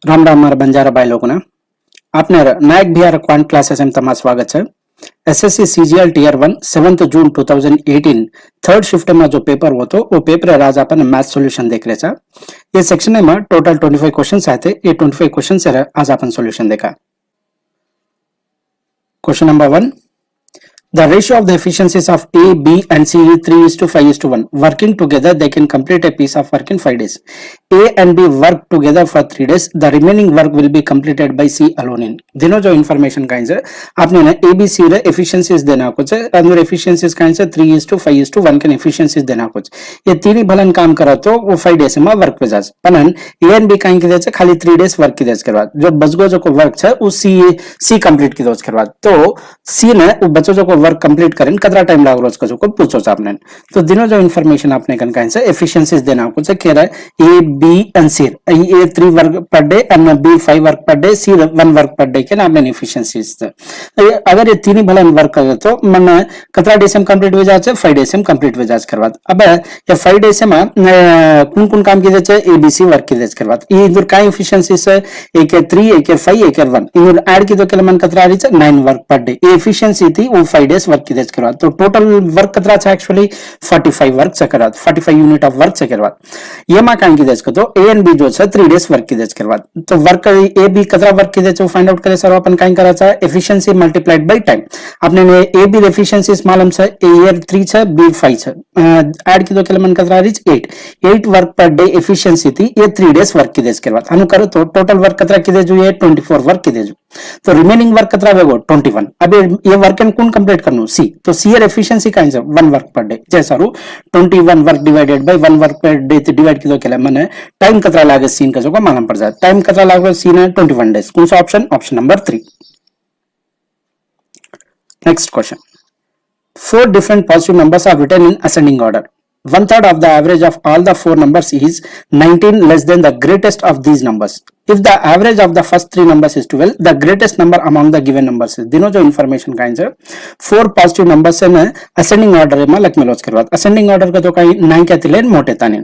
राम राम मारा बंजारा भाई लोगों ना आपने नायक बिहार क्वांट क्लासेस में तमाम स्वागत है। एसएससी सीजीएल टियर 1 7 जून 2018 थर्ड शिफ्ट में जो पेपर हो तो वो पेपर आज अपन मैथ सॉल्यूशन देख रहे ये सेक्शन में टोटल 25 क्वेश्चन आए थे। ये 25 क्वेश्चन से आज अपन सॉल्यूशन देखा। Question number 1, the ratio of the efficiencies of A, B and C is 3:5:1. Working together, they can complete a piece of work in 5 days. A and B work together for 3 days. The remaining work will be completed by C alone in. दोनों जो information का है आपने ना A, B, C रे efficiencies देना कुछ है। अंदर efficiencies का है 3:5:1 के efficiencies देना कुछ। ये तीन भलन काम करा तो वो 5 days में वर्क पे जाए। पनन A and B का है कि खाली 3 days वर्क की देज करवा। जो बचगो जो को वर्क है उस C कंप्लीट की देज करवा। तो C ने वो बचो जो को वर्क कंप्लीट करें कितना टाइम लाग रोज को पूछो आपने। तो दिनों जो इन्फॉर्मेशन आपने कन का है एफिशिएंसीज देना कुछ कह रहा है A B and C A 3 work per day and B 5 work per day C 1 work per day के आपने एफिशिएंसीज अगर ये तीन भला वर्क करे तो मन कितना डेज में कंप्लीट हो जाए 5 डेज में कंप्लीट हो जाए करवा। अब ये 5 डेज में कौन काम की देचे ए बी सी वर्क की देच करवा। ये इधर का एफिशिएंसीज है एक 3 एक 5 एक 1 इधर ऐड की तो के मन कितना आ रही है 9 वर्क पर डे। एफिशिएंसी थी वो 5 डेज वर्क की देच करवा। तो टोटल वर्क कितना था एक्चुअली 45 वर्क से करवा 45 यूनिट ऑफ वर्क से करवा। ये मां कान की देच को तो ए एंड बी जो है 3 डेज वर्क की देच करवा। तो वर्क ए बी कितना वर्क की देच वो फाइंड आउट करे सर अपन कान करा था एफिशिएंसी मल्टीप्लाइड बाय टाइम। आपने ने ए बी एफिशिएंसी मालूम है ए 3 है बी 5 है ऐड की तो के मन कितना rich 8 work per day efficiency थी ये 3 डेज वर्क की देच करवा। अनु करो तो टोटल वर्क कितना की देज ये 24 वर्क की देज। तो रिमेनिंग वर्क कितना वेगो 21। अब ये वर्क एंड कौन कंप्लीट करनो सी। तो सी एर एफिशिएंसी का आंसर 1 वर्क पर डे जैसा रू 21 work divided by 1 work per day divide की तो केला माने टाइम कितना लागे सीन का जो को मालूम पड़ जाए। टाइम कितना लागे सीन है 21 डेज। कौन सा option option number 3। Next question, 4 different positive numbers are written in ascending order. 1/3 of the average of all the 4 numbers is 19 less than the greatest of these numbers. If the average of the first 3 numbers is 12, the greatest number among the given numbers is. दिनों जो information का answer 4 positive numbers है ना ascending order में लग मिलोज करवा। ascending order का तो कहीं 9 के तिलेन मोटे ताने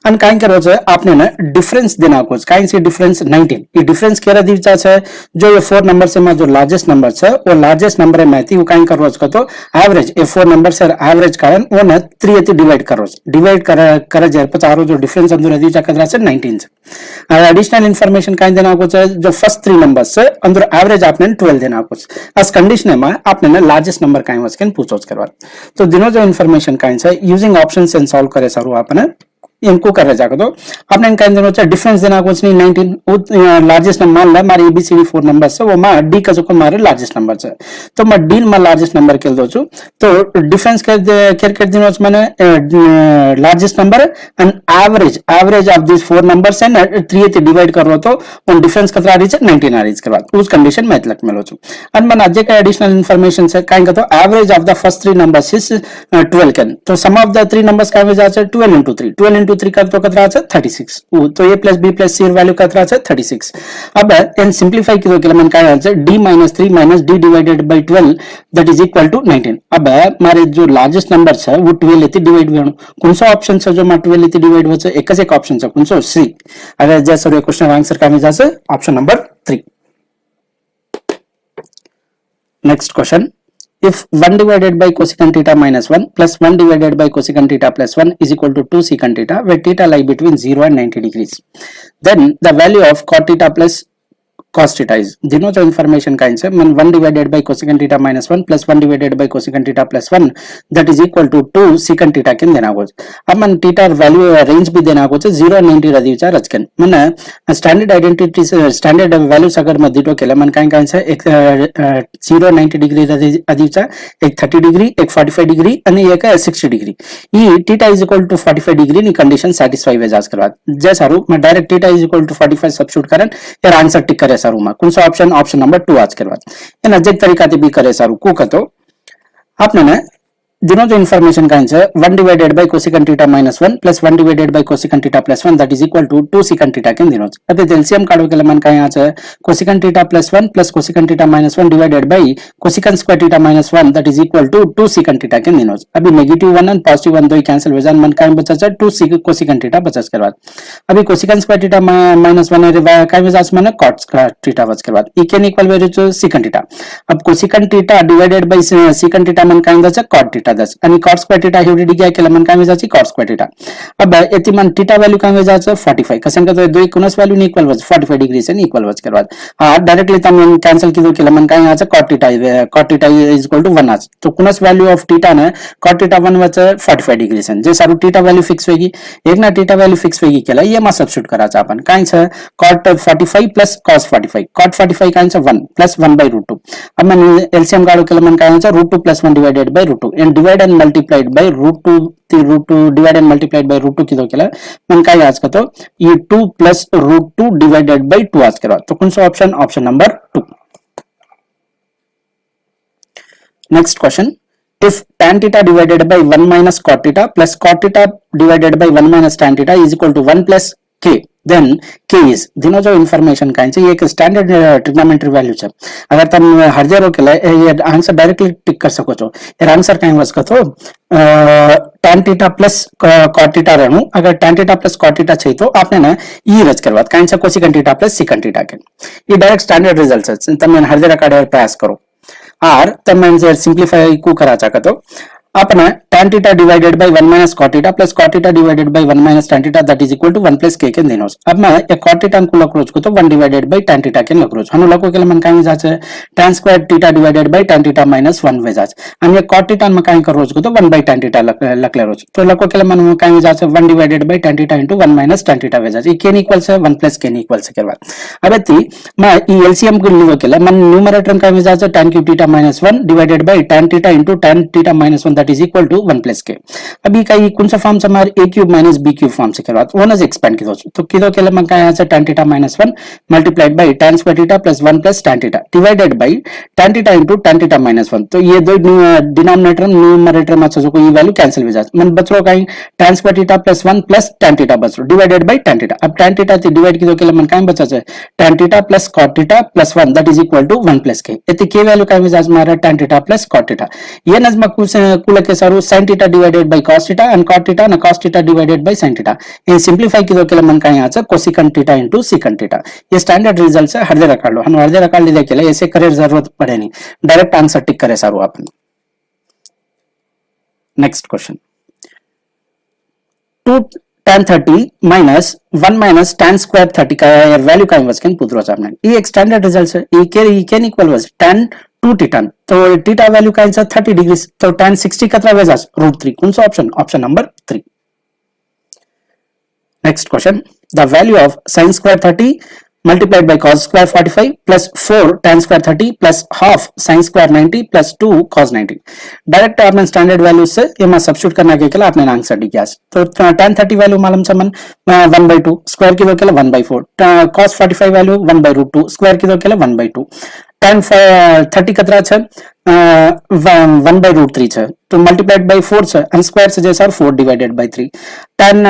अन काइन के रोज आपने ना डिफरेंस देना कुछ काइन से डिफरेंस 19 ये डिफरेंस केरा दी जाता है जो ये 4 नंबर से में जो लार्जेस्ट नंबर है वो लार्जेस्ट नंबर है थी वो काइन का रोज का तो एवरेज ये 4 नंबर से एवरेज का वो ना 3 से डिवाइड करो डिवाइड कर जाए पचारो जो डिफरेंस अंदर दी जा कदरा से 19 से एडिशनल इंफॉर्मेशन काइन देना कुछ जो फर्स्ट 3 नंबर्स से अंदर एवरेज आपने 12 देना कुछ as कंडीशन में आपने ना लार्जेस्ट नंबर काइन वस्कन पूछो करवा। तो दिनों जो इंफॉर्मेशन काइन से यूजिंग ऑप्शंस एंड सॉल्व करे सारू आपने इनको कर जाकर तो आपने इनका देना चाहिए डिफरेंस देना कुछ नहीं 19 लार्जेस्ट नंबर मान ला हमारे एबीसीडी 4 नंबर से वो मां डी का जो को मारे लार्जेस्ट नंबर से तो मैं डी में लार्जेस्ट नंबर खेल दो छु। तो डिफरेंस कर देना माने largest number and average of this 4 numbers and 3 से डिवाइड करो तो उन डिफरेंस कितना आ रही है 19 आ रही है करवा उस कंडीशन में इतलक मिलो छु। एंड मन आज का एडिशनल इंफॉर्मेशन से काइन का तो average of the first 3 numbers is 12 can तो सम ऑफ द 3 नंबर्स का एवरेज आता है 12 into 3 12 into 3 कर तो कितना आता है 36 तो a plus b plus c value कितना आता है 36। अब इन सिंपलीफाई की तो मन का answer d - 3 - d divided by 12 that is equal to 19। अब हमारे जो लार्जेस्ट नंबर है वो 12 लेते डिवाइड होनो कौन सा ऑप्शन है जो 12 लेते डिवाइड हो छै एक से एक ऑप्शन है कौन सा सी। अगर जैसे रे क्वेश्चन आंसर का में जासे option number 3। Next question, if 1 divided by cosecant theta minus 1 plus 1 divided by cosecant theta plus 1 is equal to 2 secant theta where theta lie between 0 and 90 degrees, then the value of cot theta plus cos theta is दिनों जो information का answer मन 1 divided by cosecant theta minus 1 plus 1 divided by cosecant theta plus 1 that is equal to 2 secant theta के देना कुछ। अब मन theta value range भी देना कुछ 0 और 90 रदी विचार रचकन मन स्टैंडर्ड आइडेंटिटी स्टैंडर्ड वैल्यूज अगर मध्य तो केला मन का आंसर एक 0 90 डिग्री रदी विचार एक 30 डिग्री एक 45 डिग्री અને એક 60 डिग्री ये theta is equal to 45 degree ની कंडीशन સેટિસ્ફાઈ વે જાસ કરવા जैसा रूप में direct theta is equal to 45 substitute करन यार आंसर टिक करे सारू में कौन सा ऑप्शन ऑप्शन नंबर 2 आज करवा इन अजक तरीका से भी करे सारू को कतो आपने ने दिनो जो इन्फॉर्मेशन काय છે 1 divided by cosecant theta minus 1 plus 1 divided by cosecant theta plus 1 that is equal to 2 secant theta के दिनो अब एलसीएम काढो केला मन काय आहे cosecant theta plus 1 plus cosecant theta minus 1 divided by cosecant square theta minus 1 that is equal to 2 secant theta के दिनो अभी नेगेटिव 1 और पॉजिटिव 1 दो कैंसिल हो जान मन काय बचा 2 cosecant theta बचा के बाद अभी cosecant square theta minus 1 रे काय बचा मन cot square theta बचा के बाद इक्वल इक्वल वैल्यू जो secant theta अब cosecant theta divided by secant theta मन काय बचा cot theta आणि cot square theta एवढी डिग्री केला मन काय मिळायची cot square theta अब यति मन theta व्हॅल्यू काय मिळायचं 45 कसं का दो कोणस व्हॅल्यू ने इक्वल वच 45 डिग्री से इक्वल वच करवा हां डायरेक्टली तम कैंसिल किदो केला मन काय मिळायचं cot theta is equal to 1 आज तो कोणस व्हॅल्यू ऑफ theta ने cot theta 1 वच 45 डिग्री से जे सारू theta व्हॅल्यू फिक्स होगी एक ना theta व्हॅल्यू फिक्स होगी केला ये मा सब्स्टिट्यूट करायचं आपण काय छ cot 45 plus cos 45 cot 45 काय छ 1 plus 1 by root 2 अब मन एलसीएम काढो केला मन काय मिळायचं root 2 plus 1 divided by root 2 and divide and multiplied by root 2 divide and multiplied by root 2 किदो केला मन काय आज करतो ये 2 plus root 2 divided by 2 आज करवा तो कौन सा option option number 2 next question if tan theta divided by 1 minus cot theta plus cot theta divided by 1 minus tan theta is equal to 1 plus k then k is दिनो जो information काय છે एक स्टैंडर्ड ट्रिग्नोमेट्री वैल्यू છે अगर तुम हरजेरो केला ये आंसर डायरेक्टली टिक कर सको છો यार आंसर काय वस्क तो tan theta plus cot theta रहनु अगर tan theta plus cot theta છે तो आपने ना ई रच करवा काय છે cosecant theta plus secant theta के ये डायरेक्ट स्टैंडर्ड रिजल्ट છે તમે हरजेरा काढे प्रयास करो आर તમે जर सिंप्लिफाई को कराचा तो अपना tan theta divided by 1 minus cot theta plus cot theta divided by 1 minus tan theta that is equal to 1 plus k के देनोस अब मैं ये cot theta को लख रोज को तो 1 divided by tan theta के लख रोज हनु लखो केला मन काय जाचे tan square theta divided by tan theta minus 1 वे जाचे आणि ये cot theta में काय कर रोज को तो 1 by tan theta लखले रोज तो लखो केला मन काय जाचे 1 divided by tan theta into 1 minus tan theta वे जाचे k इक्वल से 1 plus k इक्वल से करवा अब ती मैं ई एलसीएम को लिखो केला मन न्यूमरेटर में काय जाचे tan cube theta minus 1 divided by tan theta into tan theta minus 1 that is equal to 1 plus k अभी काही कौन सा फॉर्म से हमारे a cube minus b cube form से करवा वन इज एक्सपेंड किदो तो किदो केला मन काय আছে tan theta minus 1 multiplied by tan square theta plus 1 plus tan theta divided by tan theta into tan theta minus 1 तो ये दो डिनोमिनेटर न्यूमरेटर में जो कोई वैल्यू कैंसिल हो जाए मन बचरो काही tan square theta plus 1 plus tan theta बचरो divided by tan theta अब tan theta से डिवाइड किदो केला मन काय बचा है tan theta plus cot theta plus 1 that is equal to 1 plus k इतने k वैल्यू काय हो जाए हमारा tan theta plus cot theta ये नजमा कुल के सारू sin theta divided by cos theta and cot theta and cos theta divided by sin theta ये सिंप्लिफाई किदो केला मन काय आचा cosecant theta into secant theta ये स्टैंडर्ड रिजल्ट है हरदे रखा लो हम हरदे रखा ले केला ऐसे करे जरूरत पड़े नहीं डायरेक्ट आंसर टिक करे सारू अपन next question 2 tan 30 minus 1 minus tan square 30 का वैल्यू काय वस्कन पुत्रो आपने ये एक स्टैंडर्ड रिजल्ट है ये can equal was tan 2 theta तो थीटा वैल्यू का आंसर 30 डिग्री तो tan 60 कितना वेजा √3 कौन सा option option number 3 next question the value of sin square 30 multiplied by cos square 45 plus 4 tan square 30 plus half sin square 90 plus 2 cos 90 direct आपने standard value से ये मैं substitute करना के लिए आपने आंसर दी किया तो tan 30 वैल्यू मालूम से मन 1/2 स्क्वायर की दो के लिए 1/4 cos 45 वैल्यू 1/√2 स्क्वायर की दो के लिए 1/2 tan 30 कितना है 1/√3 है तो मल्टीप्लाइड बाय 4 है and स्क्वायर से जैसा 4 डिवाइडेड बाय 3 tan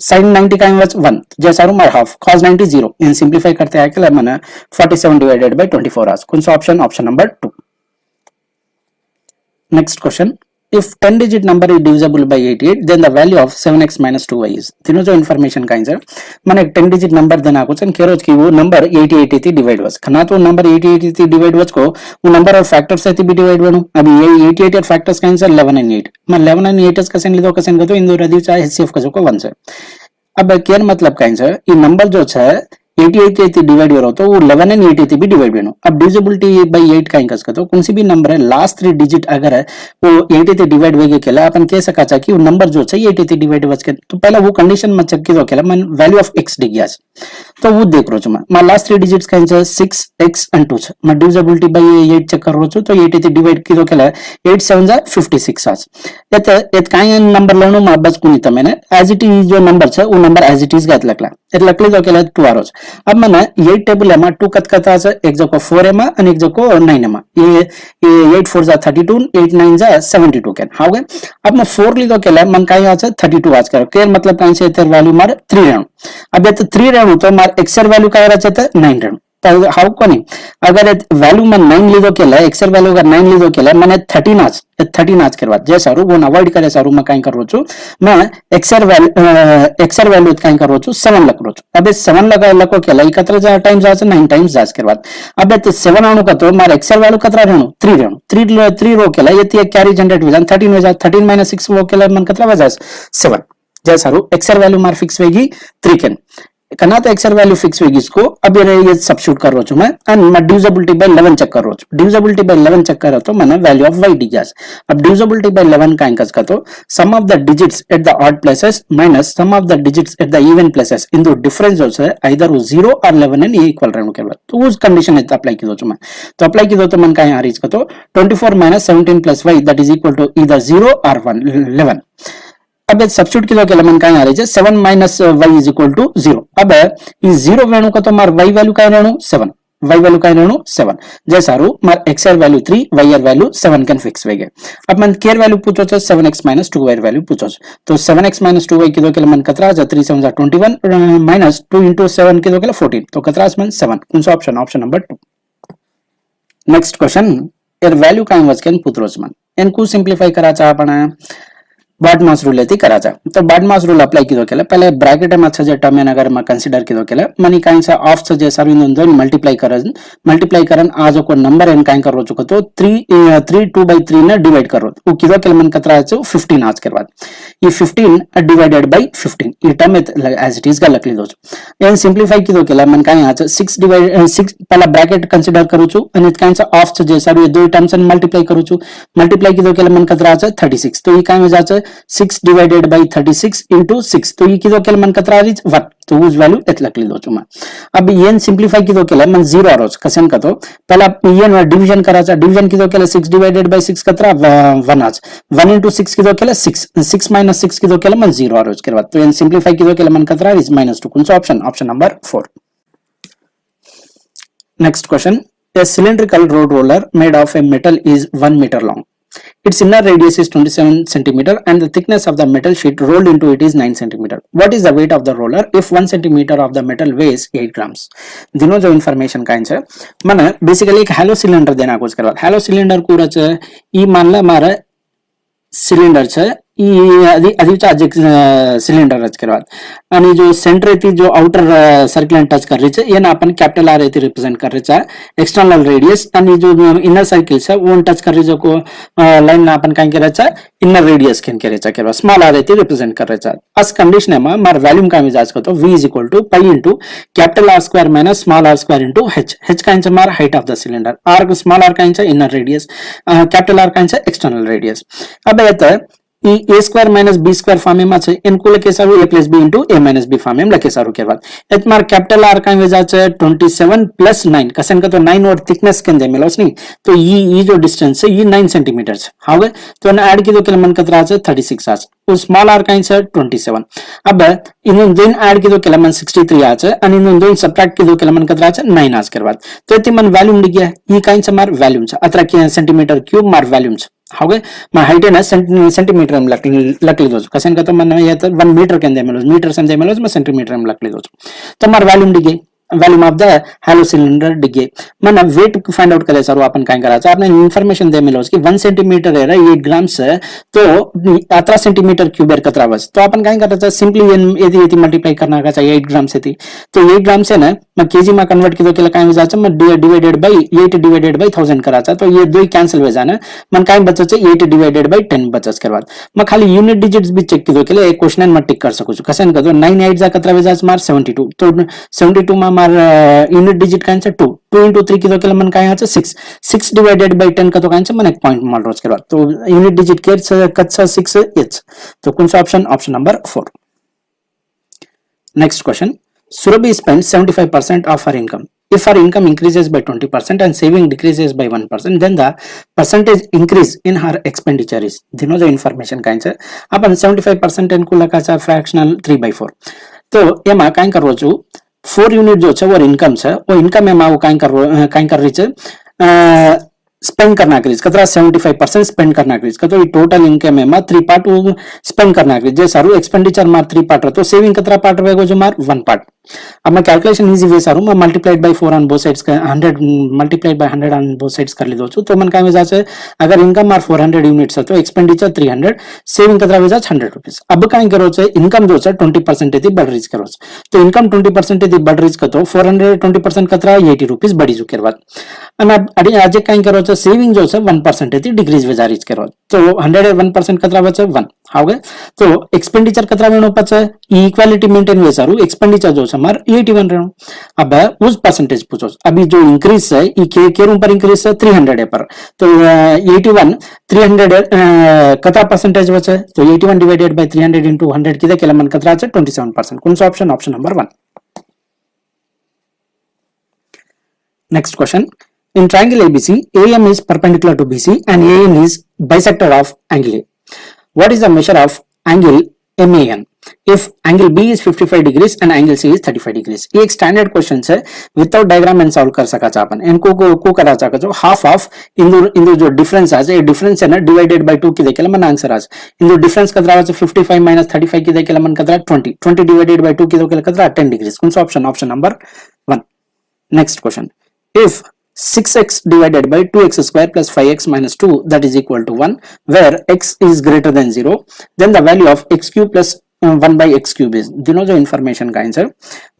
sin 90 का इनवर्स 1 जैसा मार हाफ cos 90 0 इन सिंपलीफाई करते हैं कि मैंने 47 डिवाइडेड बाय 24 आज कौन सा option option number 2 next question if 10 digit number is divisible by 88 then the value of 7x minus 2y is तीनों जो इन्फॉर्मेशन का आंसर माने 10 digit नंबर देना को चन केरोज की वो नंबर 88 थी डिवाइड वस खना तो नंबर 88 थी डिवाइड वस को वो नंबर और फैक्टर्स से भी डिवाइड बनो अभी ये 88 और फैक्टर्स का आंसर 11 and 8 मैं 11 and 8 का सेन ले दो का सेन को तो इन दो रदी चाहे एचसीएफ का जो को 1 से अब केन मतलब का आंसर ये नंबर जो है 88 से डिवाइड करो तो वो 11 and 8 भी डिवाइड बनो अब डिविजिबिलिटी बाय 8 का इंकस तो कौन सी भी नंबर है लास्ट 3 डिजिट अगर है वो 88 से डिवाइड होगे केला अपन कह सका था कि वो नंबर जो है 88 से डिवाइड वच के तो पहला वो कंडीशन में चेक कियो केला मन वैल्यू ऑफ x दी गया तो वो देख रो छ मैं लास्ट 3 डिजिट्स का आंसर 6x and 2 छ मैं डिविजिबिलिटी बाय 8 चेक कर रो छ तो 88 से डिवाइड कियो केला 8 7 जा 56 आज एत काय नंबर लेनो मा बस कोनी तमेने एज इट इज जो नंबर छ वो नंबर एज इट इज गात लकला एत लकले तो केला 2 आरोज अब मैंने 8 टेबल एमा 2 कत एक जको 4 एमा અને એક जको 9 एमा ये 8 4 जा 32 8 9 जा 72 કેન હવે अब मैं 4 લીધો કેલા मन काय आछे 32 आज कर केर मतलब काय છે તેર વેલ્યુ મારે 3 રહેણું अब ये 3 રહેણું तो मार एक्सर वेल्यू काय रहছে તો 9 રહેણુं हाउ कोनी अगर वैल्यू में 9 लीधो केला एक्सर वैल्यू अगर 9 लीधो केला मैंने 13 आज करवा जे सारू वो अवॉइड करे सारू मैं काई करू छु मैं एक्सर वैल्यू काई करू छु 7 लखरो छु अब 7 लको केला ई कतरा टाइम्स आछे 9 टाइम्स जास करवा अब 7 आणु कतो मार एक्सर वैल्यू कतरा रहणु 3 रहणु 3 रो केला यति एक कैरी जनरेट हो जान 13 हो जा 13 - 6 वो केला मन कतरा वजास 7 जे सारू एक्सर वैल्यू मार फिक्स वेगी 3 केन कना तो एक्सर वैल्यू फिक्स होगी इसको अब ये सब्स्टिट्यूट कर रहा हूं मैं एंड मैं डिविजिबिलिटी बाय 11 चेक कर रहा हूं डिविजिबिलिटी बाय 11 चेक कर रहा तो मैंने वैल्यू ऑफ y डिजास अब डिविजिबिलिटी बाय 11 का अंकस का तो sum of the digits at the odd places minus sum of the digits at the even places इन दो डिफरेंस जो है आइदर 0 और 11 एंड इक्वल रहने के बाद तो उस कंडीशन है अप्लाई की दो मैं तो अप्लाई की दो तो मन का यहां रीच का तो 24 - 17 + y that is equal to either 0 और 11 अब सब्स्टिट्यूट किलो के मन का आ रही है 7 - y इज इक्वल टू 0 अब ई 0 वेणु का तो मार y वैल्यू का रहणु 7 y वैल्यू का रहणु 7 जे सारू मार x value 3 y value 7 can fix वेगे अब मन केयर वैल्यू पूछो छ 7x - 2y वैल्यू पूछो छ तो 7x - 2y किलो के मन कतरा 3 7 21 माइनस 2 * 7 किलो के 14 तो कतरा मन 7 कौन सा option option number 2 next question एर वैल्यू काय वज कैन पुत्रोज मन एनको सिंप्लिफाई करा चा आपण बार्डमास रूल लेती कराचा तो बार्डमास रूल अप्लाई किदो केला पहले ब्रैकेट में अच्छा जे टर्म अगर मैं कंसीडर किदो केला मनी काइन सा ऑफ से जे सर्व इन दोन मल्टीप्लाई करन आज को नंबर एन काइन करो चुको तो 3 2/3 ने डिवाइड करो वो किदो केला मन कतरा आछो 15 आज करवा ये 15 डिवाइडेड बाय 15 ये टर्म एज इट इज का लखली दो एन सिंप्लिफाई किदो केला मन काइन आछो 6 पहला ब्रैकेट कंसीडर करू छु आणि काइन सा ऑफ से जे सर्व ये दो टर्म्स ने मल्टीप्लाई करू छु मल्टीप्लाई किदो केला मन कतरा आछो 36 तो ये काइन हो जाछो 6 डिवाइडेड बाय 36 into 6 तो ये किदो केला मन कतरा रीच 1 तो उस वैल्यू एत लखली दो छु मैं अब येन सिंप्लिफाई किदो केला मन 0 आरोज कसन का तो पहला येन डिवीजन कराचा डिवीजन किदो केला 6 डिवाइडेड बाय 6 कतरा 1 आज 1 into 6 किदो केला 6 6 - 6 किदो केला मन 0 आरोज करवा तो येन सिंप्लिफाई किदो केला मन कतरा रीच -2 कौन सा option option number 4 next question a cylindrical road roller made of a metal is 1 meter long. Its inner radius is 27 centimeter and the thickness of the metal sheet rolled into it is 9 centimeter. What is the weight of the roller if 1 centimeter of the metal weighs 8 grams? दिनों जो information का है मैंने basically एक hollow cylinder देना कुछ करवा hollow cylinder को रच ई मानला मारा सिलेंडर छे अधिकचा सिलेंडर रच करवा आणि जो सेंटर येती जो आउटर सर्कल टच कर रही है येना अपन कैपिटल आर येती रिप्रेजेंट कर रही है एक्सटर्नल रेडियस आणि जो इनर सर्कल है वो टच कर रही को लाइन ना अपन काय करायचा इनर रेडियस केन करायचा करवा स्मॉल आर येती रिप्रेजेंट कर रही है अस कंडीशन में मार वॉल्यूम का मिजाज को तो v = π * capital R square - small r square * h कायचा मार height of the cylinder r small r कायचा इनर रेडियस कैपिटल R कायचा एक्सटर्नल रेडियस अब येता a square - b square form में छे इनको लके सारू a + b * a - b form में लके सारू केरवा एत मार कैपिटल R का वेजा छे 27 + 9 कसन का तो 9 और थिकनेस के दे मिलोस नहीं तो ये जो डिस्टेंस है ये 9 सेंटीमीटर है हावे तो न ऐड की दो के मन कतरा छे 36 आज और स्मॉल r का है 27 अब इन दोन ऐड की दो के मन 63 आज आणि इन दोन सब्ट्रैक्ट की दो के मन कतरा छे 9 आज करवा तो इति मन वॉल्यूम दिया ये काइन से मार वॉल्यूम छे अतरा के सेंटीमीटर क्यूब मार वॉल्यूम छे हाउ मैं हाइट है ना सेंटीमीटर में लकली दो कसन का तो मन ये 1 मीटर के अंदर मिलो मीटर से अंदर मिलो मैं सेंटीमीटर में लकली दो तो मार वॉल्यूम दिगे volume of the hollow cylinder डिगे मन वेट फाइंड आउट करे सर अपन काय करायचं आपने इन्फॉर्मेशन दे मिलो की 1 सेंटीमीटर है 8 ग्राम्स है तो 18 सेंटीमीटर क्यूब है कतरा बस तो अपन काय करायचं सिंपली यदि यदि मल्टीप्लाई करना का चाहिए 8 ग्राम से थी तो 8 ग्राम से ना मैं केजी में कन्वर्ट किदो केला काय जायचं मैं डिवाइडेड बाय 8 डिवाइडेड बाय 1000 करायचा तो ये दो कैंसिल हो जाना मन काय बचचे 8 डिवाइडेड बाय 10 बचस करवा मैं खाली यूनिट डिजिट्स भी चेक किदो केले एक क्वेश्चन में टिक कर सकू कसन का तो 9 8 जा कतरा जायचं मार 72 तो 72 में मार यूनिट डिजिट का 2 2 into 3 किदो केला मन काय 6 6 डिवाइडेड बाय 10 का तो काय मन एक पॉइंट मार रोज करवा तो यूनिट डिजिट के कच्चा 6 एच तो कौन सा option option number 4 next question Surabhi spends 75% of her income. If her income increases by 20% and saving decreases by 1%, then the percentage increase in her expenditure is. दिनों जो information काइन से अपन 75% इनको लगा चा fractional 3/4. तो ये माँ काइन करो जो 4 यूनिट जो है वो इनकम है, वो इनकम में वो कहीं कर रही है स्पेंड करना करीज कतरा 75% स्पेंड करना करीज तो टोटल इनकम में 3 पार्ट स्पेंड करना करीज जे सारू एक्सपेंडिचर मार 3 पार्ट तो सेविंग कतरा पार्ट रहेगा जो मार 1 पार्ट। अब मैं कैलकुलेशन इजी वे सारू मैं multiplied by 4 on both sides का 100 multiplied by 100 on both sides कर ली दो तो मन का वजह से अगर इनकम मार 400 यूनिट्स है तो एक्सपेंडिचर 300 सेविंग कतरा वजह 100 रुपीस। अब कहीं करो इनकम जो है 20% थी बढ़ रीच करो तो इनकम 20% थी बढ़ रीच तो 400 20% कतरा 80 रुपीस बढ़ी चुके बाद आज कहीं करो सेविंग जो है 1% थी डिक्रीज वजह रीच करो तो 101% कतरा बचे 1 हो गए तो एक्सपेंडिचर कतरा वेणो पचे इक्वालिटी मेंटेन वे सारू एक्सपेंडिचर जो है मार 81 रहनो। अब उस परसेंटेज पूछो अभी जो इंक्रीज है ई के रूम पर इंक्रीज है 300 है पर तो 81 300 कतरा परसेंटेज बचे तो 81 डिवाइडेड बाय 300 into 100 किदे केला मन कतरा है 27%। कौन सा option option number 1। Next question in triangle ABC AM is perpendicular to BC and AN is bisector of angle A. What is the measure of angle MAN if angle B is 55 degrees and angle C is 35 degrees? ये एक standard question है without diagram and solve कर सका था अपन इनको को करा सका जो हाफ ऑफ इंदु जो डिफरेंस आज ये डिफरेंस है ना डिवाइडेड बाय 2 की देखेला मन आंसर आज इंदु डिफरेंस कतरा आज 55 minus 35 की देखेला मन कतरा 20 डिवाइडेड बाय 2 की देखेला कतरा 10 डिग्रीज। कौन सा option option number 1। Next question if 6x divided by 2x square plus 5x minus 2 that is equal to 1 where x is greater than 0 then the value of x cube plus 1 by x cube is दिनों जो information का answer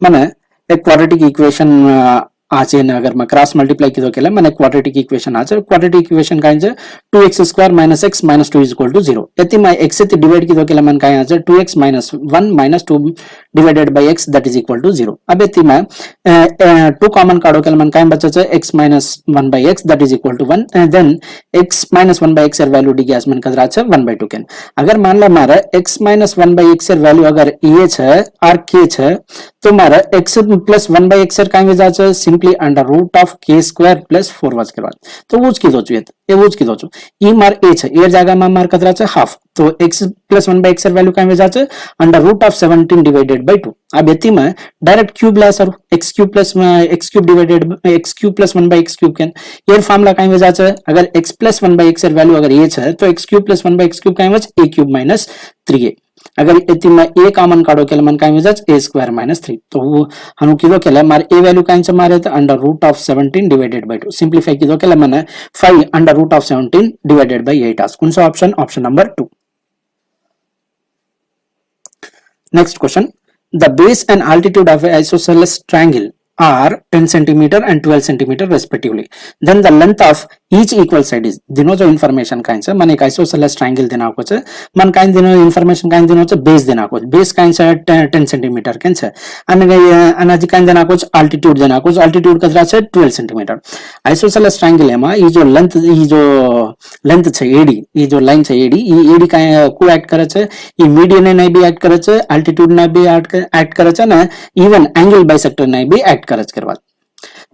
मैंने एक quadratic equation आचे न अगर मैं cross multiply की तो केला मैंने क्वाड्रेटिक इक्वेशन आचे क्वाड्रेटिक इक्वेशन का answer 2x square minus x minus 2 is equal to 0 यदि मैं x से डिवाइड की तो केला मन का answer 2x minus 1 minus 2 divided by x that is equal to 0। अब यदि मैं 2 कॉमन काढो केला मन का बचा है x minus 1 by x that is equal to 1 and then x minus 1 by x er value D gas मन कदरा है 1 by 2 केन अगर मान ला मारा x minus 1 by x er value अगर a है और k है तो मारा x plus 1 by x er का वजह है simply under root of k square plus 4 वज के बाद तो वूज की दो चाहिए ये वूज की दो ई मार a है ए जगह में मार कदरा है हाफ तो x plus 1 by x er value का वजह है under root of 17 divided by 2। अब यदि मैं डायरेक्ट क्यूब ला सर x cube plus x cube divided x cube plus 1 by x cube कैन ये फार्मूला का वजह है अगर x plus 1 by x er value अगर a है तो x cube plus 1 by x cube का वजह a क्यूब माइनस 3a अगर यदि मैं a कॉमन काढो केला मन का वजह a स्क्वायर माइनस 3 तो वो हनु किदो केला मार a वैल्यू का आंसर मारे तो under root of 17 divided by 2 simplify किदो केला मन 5 under root of 17 divided by 8 आस कौन सा option option number 2। Next question the base and altitude of an isosceles triangle are 10 centimeter and 12 centimeter respectively then the length of each equal side is दिनों जो information Kine से मन एक isosceles triangle देना को छे मन काइन दिनों information काइन दिनों छे base देना को base काइन से 10 centimeter काइन छे अनाजी काइन देना को altitude देना को altitude कतरा छे 12 centimeter isosceles triangle में ये जो length छे AD ये जो line छे AD ये AD का को ऐड करे छे ये median ने भी ऐड करे छे altitude ने भी ऐड करे छे ना even angle bisector ने भी ऐड करे छे करवा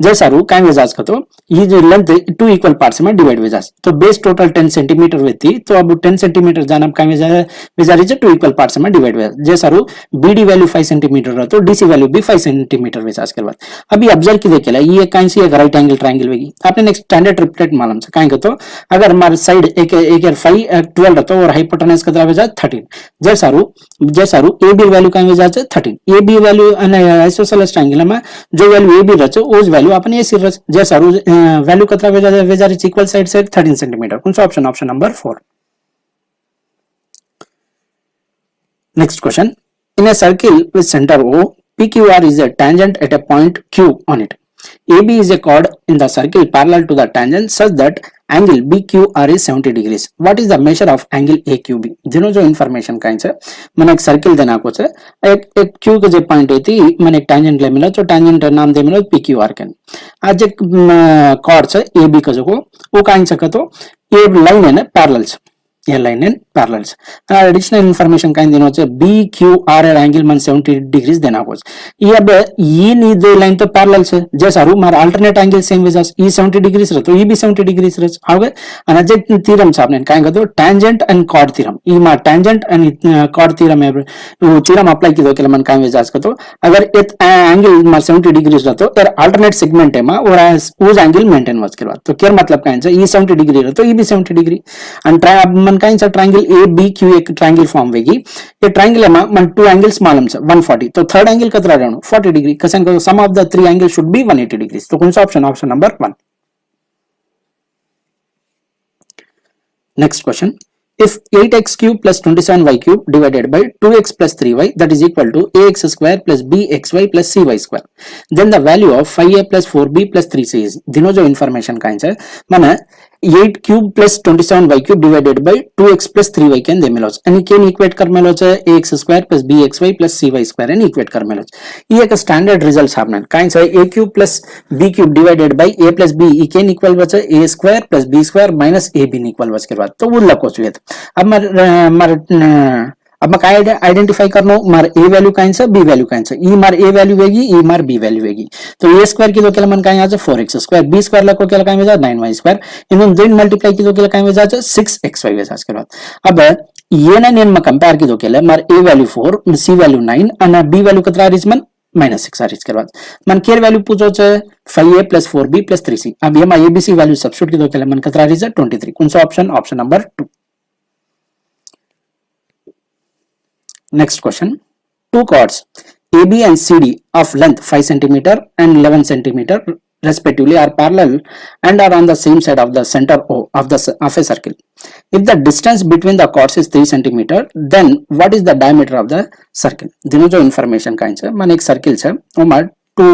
जैसा रू काय वजह का तो ये जो लेंथ 2 इक्वल पार्ट्स में डिवाइड वजह तो बेस टोटल 10 सेंटीमीटर होती तो अब 10 सेंटीमीटर जाना काय वजह रीचे 2 इक्वल पार्ट्स में डिवाइड वजह जैसा रू बीडी वैल्यू 5 सेंटीमीटर रहा तो डीसी वैल्यू भी 5 सेंटीमीटर वजह के बाद अभी ऑब्जर्व की देखेला ये काइन सी एक राइट एंगल ट्रायंगल होगी आपने नेक्स्ट स्टैंडर्ड ट्रिपलेट मालूम से काइन तो अगर हमारे साइड एक 5 12 रहता और हाइपोटेनस कितना वजह 13 जैसा रू ए बी वैल्यू काय वजह 13 A B value isosceles triangle में जो वैल्यू ए बी रहते उस वैल्यू अपन ये सिर्फ जैसा वैल्यू कतरा वजह इज इक्वल साइड से 13 सेंटीमीटर कौन सा option option number 4। Next question in a circle with centre O PQR is a tangent at a point Q on it AB is a chord in the circle parallel to the tangent such that angle BQR is 70 degrees what is the measure of angle AQB दोनों जो information Kine से मैंने एक circle देना को छे एक Q के जो पॉइंट है थी मैंने एक tangent ले मिला जो tangent नाम दे मिला PQR के आज एक chord छे AB का जो वो काइन से तो ये लाइन है ना parallel a line in parallels. Additional information kind देना होचे BQR angle मन 70 degrees देना होच. ये अब ये नी दो लाइन तो पैरेलल है जैसा रू मार अल्टरनेट एंगल सेम विजास ये 70 डिग्रीज रहे तो ये भी 70 डिग्रीज रहे आगे अनजे थ्योरम सामने काय कहते हो टेंजेंट एंड कॉर्ड थ्योरम ये मार टेंजेंट एंड कॉर्ड थ्योरम है वो थ्योरम अप्लाई की दो के मन काय विजास का तो अगर एक एंगल मार 70 डिग्रीज रहे तो यार अल्टरनेट सेगमेंट है मा और उस एंगल मेंटेन वच के बाद तो क्या मतलब काय है ये 70 डिग्री रहे तो ये भी 70 डिग्री एंड मन काय ट्रायंगल ABQ एक ट्रायंगल फॉर्म वेगी ये ट्रायंगल है मन टू एंगल्स मालूम से 140 तो थर्ड एंगल कितना रहनो 40 डिग्री कसन को sum of the three angle should be 180 degrees तो कौन सा option option number 1. Next question if 8x cube plus 27y cube divided by 2x plus 3y that is equal to ax square plus bxy plus cy square then the value of 5a plus 4b plus 3c is दिनों जो information का है माना 8 cube plus 27y cube divided by 2x plus 3y can दे मिलोच आणि केन equate कर मिलोच ax square plus bxy plus cy square आणि equate कर मिलोच ये एक स्टैंडर्ड रिजल्ट सामने काय है a cube plus b cube divided by a plus b ये केन इक्वल बचे a square plus b square minus ab equal बच के बाद तो वो लकोच हुए अब मैं काय आइडेंटिफाई करनो मार ए वैल्यू काइन से बी वैल्यू काइन से ई मार ए वैल्यू वेगी ई मार बी वैल्यू वेगी तो ए स्क्वायर की दो केला मन काय आज 4x स्क्वायर बी स्क्वायर लको केला काय वेजा 9y स्क्वायर इन दोन मल्टीप्लाई की दो केला काय वेजा 6xy वेजा के बाद अब ये ना नेन में कंपेयर की दो केला मार ए वैल्यू 4 सी वैल्यू 9 और बी वैल्यू कितना रिच मन -6 आ रिच के बाद मन केयर वैल्यू पूछो छे 5a plus 4b plus 3c अब ये मा abc वैल्यू सब्स्टिट्यूट की दो केला मन कितना रिच 23 कौन सा option option number 2. Next question. Two chords AB and CD of length 5 cm and 11 cm respectively are parallel and are on the same side of the center O of a circle. If the distance between the chords is 3 cm, then what is the diameter of the circle? दिनों जो information का है मन एक circle है वो मार to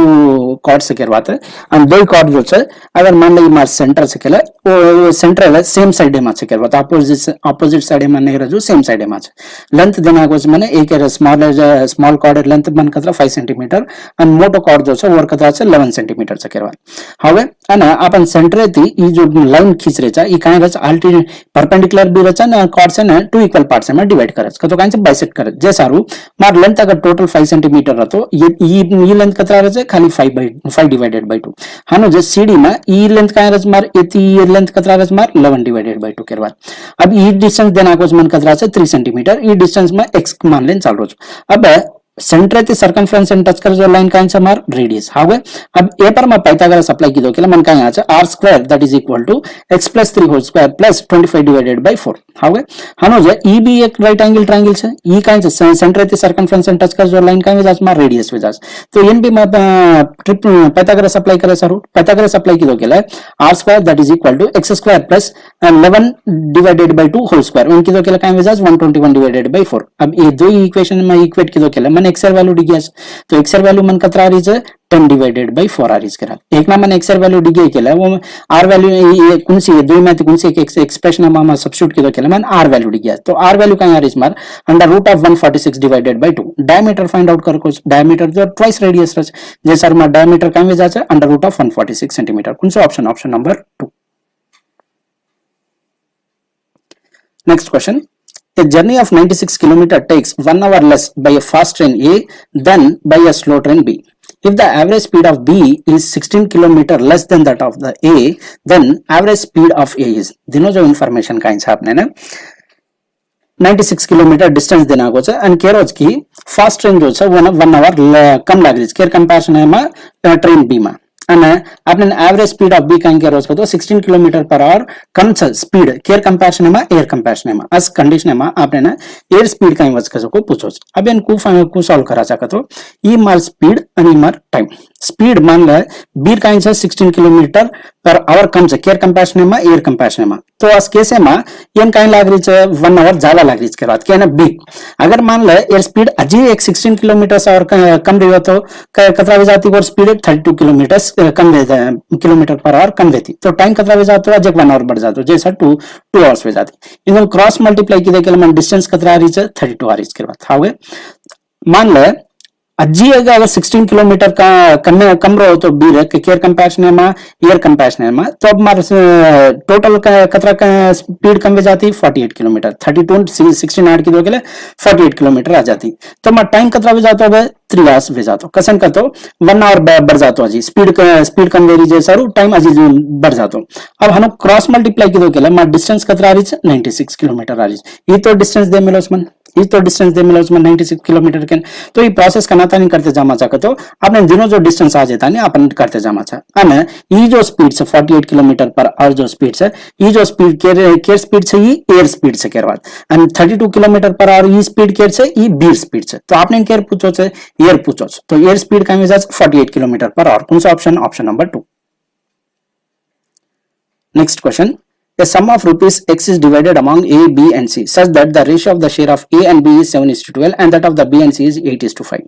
cord से करवाते हैं दो कॉर्ड जो है अगर मान लो मार सेंटर से खेला वो सेंटर है सेम साइड में से करवाता अपोजिट साइड में नहीं रजू सेम साइड में लेंथ देना को माने एक स्मॉल कॉर्ड लेंथ मन कतरा 5 सेंटीमीटर और मोटो कॉर्ड जो है वो कतरा 11 सेंटीमीटर से करवा हवे અને આપણ સેન્ટર થી ઈ જો લાઈન ખીચ રે છે ઈ કાય રચ આલ્ટી પરપેન્ડિક્યુલર भी रचा ना कॉर्ड से ना टू इक्वल पार्ट्स में डिवाइड करे तो कांचे बाइसेक्ट करे जे सारू मार लेंथ अगर टोटल 5 सेंटीमीटर रहतो ये लेंथ कतरा रचे खाली 5 डिवाइडेड बाय 2 हानो जे सीडी में ई लेंथ काय रच मार एती लेंथ कतरा रच मार 11 डिवाइडेड बाय 2 करवा अब ई डिस्टेंस देना को मन कतरा से 3 सेंटीमीटर ई डिस्टेंस में x मान लेन चाल रो अब सेंटर ते सर्कमफ्रेंस एंड टच कर जो लाइन कांचा मार रेडियस हावे अब ए पर मैं पाइथागोरस अप्लाई की दो केला मन काय आचा r square that is equal to x + 3 whole square plus 25 divided by 4 हावे हानो जे ई भी एक राइट एंगल ट्रायंगल छे ई कांचा सेंटर ते सर्कमफ्रेंस एंड टच कर जो लाइन काय जाच मार रेडियस जाच तो इन भी मैं ट्रिप पाइथागोरस अप्लाई करे सारू पाइथागोरस अप्लाई की दो केला r square that is equal to x square plus 11 divided by 2 whole square उनकी दो केला काय जाच 121 डिवाइडेड बाय 4 अब ये दो इक्वेशन में इक्वेट की दो केला एक्सर वैल्यू डी गया तो एक्सर वैल्यू मन कतरा रही है 10 डिवाइडेड बाय 4 आ रही करा एक ना मन एक्सर वैल्यू डी केला वो आर वैल्यू ये कौन सी है दो में तो कौन सी एक एक्सप्रेशन में हम सब्स्टिट्यूट की दो केला मन आर वैल्यू डी गया तो आर वैल्यू का आ रही मार under root of 146 divided by 2 diameter find out कर को डायमीटर जो ट्वाइस रेडियस रच जे सर मार डायमीटर का में जाचे अंडर रूट ऑफ 146 सेंटीमीटर कौन सा option option number 2. Next question. A journey of 96 km takes 1 hour less by a fast train A than by a slow train B. If the average speed of B is 16 km less than that of the A, then average speed of A is. दिनों जो information का इंसाफ ने ना 96 kilometre distance देना को छे and केरोज की fast train जो छे वो 1 आवर कम लाग रही है केयर कंपैरिजन में ट्रेन बी में અને આપણે એવરેજ સ્પીડ ઓફ બી કાઈ કરો છો તો 16 કિલોમીટર પર અવર કમ છે સ્પીડ કેર કમ્પેરિઝન માં એર કમ્પેરિઝન માં આ કંડીશન માં આપણે એર સ્પીડ કાઈ વચ को पूछो अब इन को सॉल्व करा सका तो ई मार स्पीड आणि मार टाइम स्पीड मान ले बी काई છે 16 કિલોમીટર પર અવર કમ છે કેર કમ્પેરિઝન માં એર કમ્પેરિઝન માં तो આ કેસે માં એન કાઈ લાગ રહી છે 1 आवर ज्यादा लाग रही है बात के ना बी अगर मान ले एयर स्पीड अजी एक 16 किलोमीटर और कम रही हो तो कतरा हो जाती और स्पीड 32 किलोमीटर कम किलोमीटर पर आवर कम रहती तो टाइम कतरा हो जाता है 1 आवर बढ़ जाता जैसा 2 आवर्स हो जाती इनको क्रॉस मल्टीप्लाई की देके मन डिस्टेंस कतरा आ रही है 32 आ रही है बात हावे मान ले હજી અગર 16 કિલોમીટર કમ રહો તો બી કે કેર કમ્પેશનમાં એર કમ્પેશનમાં તો अब मार टोटल कतरा स्पीड कम हो जाती 48 किलोमीटर 32 16 ऐड की दो के लिए 48 किलोमीटर आ जाती तो मार टाइम कतरा हो जाता है 3 आवर्स हो जाता कसन करतो 1 आवर बढ़ जातो अजी स्पीड कम वेरी जे सारू टाइम अजी बढ़ जातो अब हम क्रॉस मल्टीप्लाई की दो के लिए मार डिस्टेंस कतरा आ रही है 96 किलोमीटर आ रही है ये तो डिस्टेंस दे मिलो उसमें ये तो डिस्टेंस दे मिलो उसमें 96 किलोमीटर के तो ये प्रोसेस करना नहीं करते जामा चाहे तो आपने दिनों जो डिस्टेंस आ जाता है अपन करते जामा चाहे અને ये जो स्पीड है 48 किलोमीटर पर आवर जो स्पीड है ये जो स्पीड केर स्पीड है ये एयर स्पीड से केर बात અને 32 किलोमीटर पर आवर ये स्पीड केर है ये बी स्पीड है तो आपने केर पूछो છે एयर पूछो છે तो एयर स्पीड का मिजाज 48 किलोमीटर पर आवर कौन सा option option number 2 next question A sum of rupees X is divided among A, B and C such that the ratio of the share of A and B is 7:12 and that of the B and C is 8:5.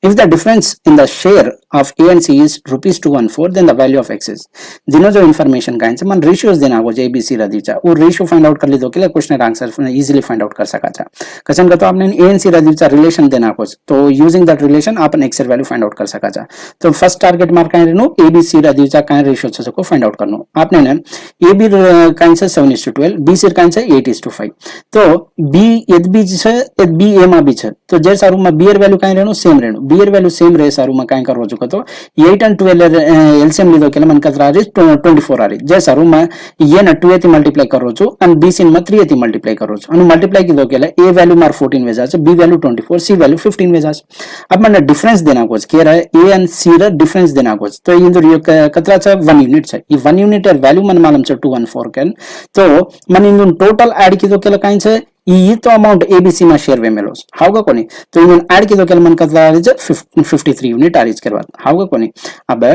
If the difference in the share of A and C is rupees 214 then the value of X is. दिनों जो information का है मन ratios देना हो जाए A, B, C रदी चा वो ratio find out कर ली तो के लिए question answer easily find out कर सका था कसन का तो आपने A and C रदी चा relation देना हो तो using that relation आप X value find out कर सका था तो first target mark कहाँ रहनो A, B, C रदी चा कहाँ ratio से को find out करनो आपने ना A, B का 7:12 बी सी का 8:5 तो बी यदि बी છે એ બી એ માં બી છે તો જે સારું માં બી એર વેલ્યુ કાઈ રહેનો સેમ રહેનો બી એર વેલ્યુ સેમ રહે સારું માં કાઈ કરવો જો તો 8 and 12 એલસીએમ લીધો કે મને કતરા આવે 24 આવે જે સારું માં એ ને 2 થી મલ્ટીપ્લાય કરો છો અને બી સી માં 3 થી મલ્ટીપ્લાય કરો છો અને મલ્ટીપ્લાય કીધો કે એ વેલ્યુ માર 14 વેજા છે બી વેલ્યુ 24 सी વેલ્યુ 15 વેજા છે अब મને ડિફરન્સ દેના को કે રહે ए and सी ર ડિફરન્સ દેના को तो ये कतरा છે 1 यूनिट છે ये 1 यूनिट વેલ્યુ મને मालूम છે 214 के तो मन इन टोटल ऐड की दो के कहीं से ये तो अमाउंट एबीसी में शेयर वे मेलोस हाउगा कोनी तो इन ऐड की दो के मन कतला आ रही है 53 यूनिट आ रही है बाद हाउगा कोनी अब